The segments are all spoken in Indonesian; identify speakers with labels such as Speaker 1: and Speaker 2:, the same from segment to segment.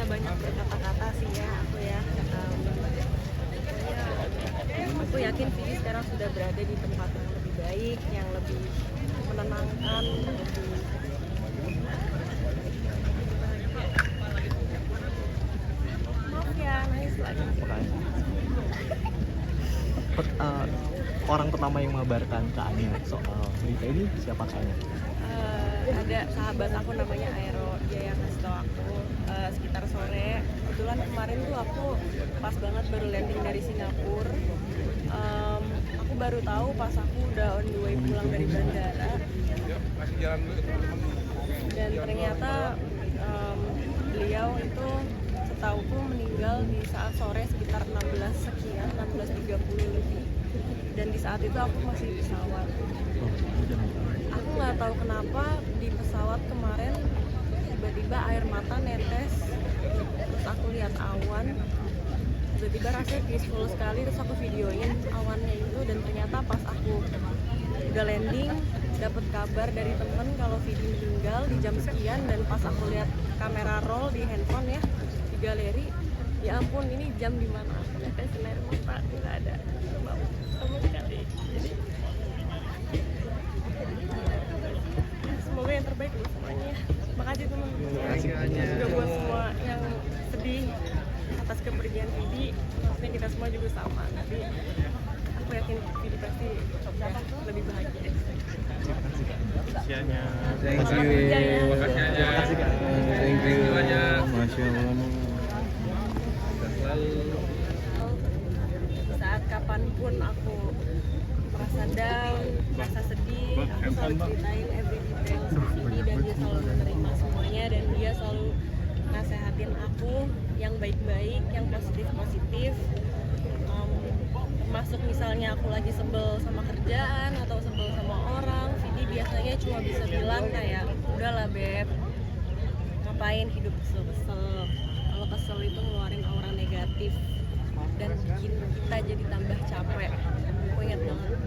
Speaker 1: banyak berkata-kata sih ya aku ya. Aku yakin Vidi sekarang sudah berada di tempat yang lebih baik, yang lebih menenangkan, maaf ya nangis lagi.
Speaker 2: Orang pertama yang mengabarkan ke Ania soal berita ini siapa kayaknya?
Speaker 1: Ada sahabat aku namanya Aero, dia yang ngasih tau aku sekitar sore. Kebetulan kemarin tuh aku pas banget baru landing dari Singapura. Aku baru tahu pas aku udah on the way pulang dari bandara. Dan ternyata beliau itu setauku meninggal di saat sore sekitar 16 sekian, 16.30 lebih. Dan di saat itu aku masih di pesawat. Aku nggak tahu kenapa di pesawat kemarin tiba-tiba air mata netes, terus aku lihat awan, tiba-tiba rasanya peaceful sekali, terus aku videoin awannya itu. Dan ternyata pas aku udah landing dapat kabar dari temen kalau Vidi meninggal di jam sekian. Dan pas aku lihat kamera roll di handphone ya di galeri, ya ampun ini jam di mana aku netes air mata nggak ada sama sekali. Jadi semoga yang terbaik buat semuanya. Makasih teman-teman juga buat semua yang sedih atas kepergian Vidi. Maksudnya kita semua juga sama. Tapi aku yakin Vidi pasti lebih bahagia.
Speaker 2: Usianya.
Speaker 3: Thank you.
Speaker 2: Terima kasih Kak.
Speaker 3: Thank you. Masya Allah.
Speaker 1: Saat kapanpun aku merasa down, merasa sedih, aku selalu ceritain every detail sama Vidi dan dia selalu menerima semuanya. Dan dia selalu nasehatin aku yang baik-baik, yang positif-positif. Termasuk misalnya aku lagi sebel sama kerjaan atau sebel sama orang, Vidi biasanya cuma bisa bilang kayak, udahlah Beb, ngapain hidup kesel-kesel. Kalau kesel itu ngeluarin aura negatif dan bikin kita jadi tambah capek. Aku ingat banget.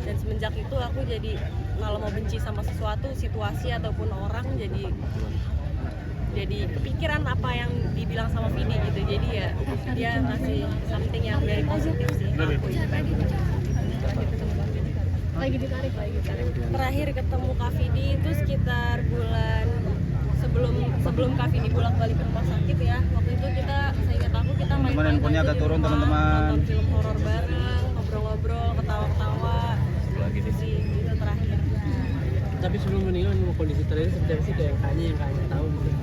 Speaker 1: Dan semenjak itu aku jadi kalau mau benci sama sesuatu, situasi ataupun orang, jadi kepikiran apa yang dibilang sama Vidi gitu. Jadi ya dia ngasih something yang very positif sih ke aku. Lagi ditarik. Terakhir ketemu Kak Vidi itu sekitar bulan sebelum Kak Vidi bolak-balik ke rumah sakit ya. Waktu itu kita, saya ingat aku, kita main-main
Speaker 3: Handphonenya agak turun teman-teman.
Speaker 1: nonton film horor bareng, ngobrol-ngobrol, ketawa-ketawa. Gitu sih, itu terakhir.
Speaker 4: Tapi sebelum meninggal kondisi terakhir seperti apa sih, kayak yang kayaknya tahu gitu?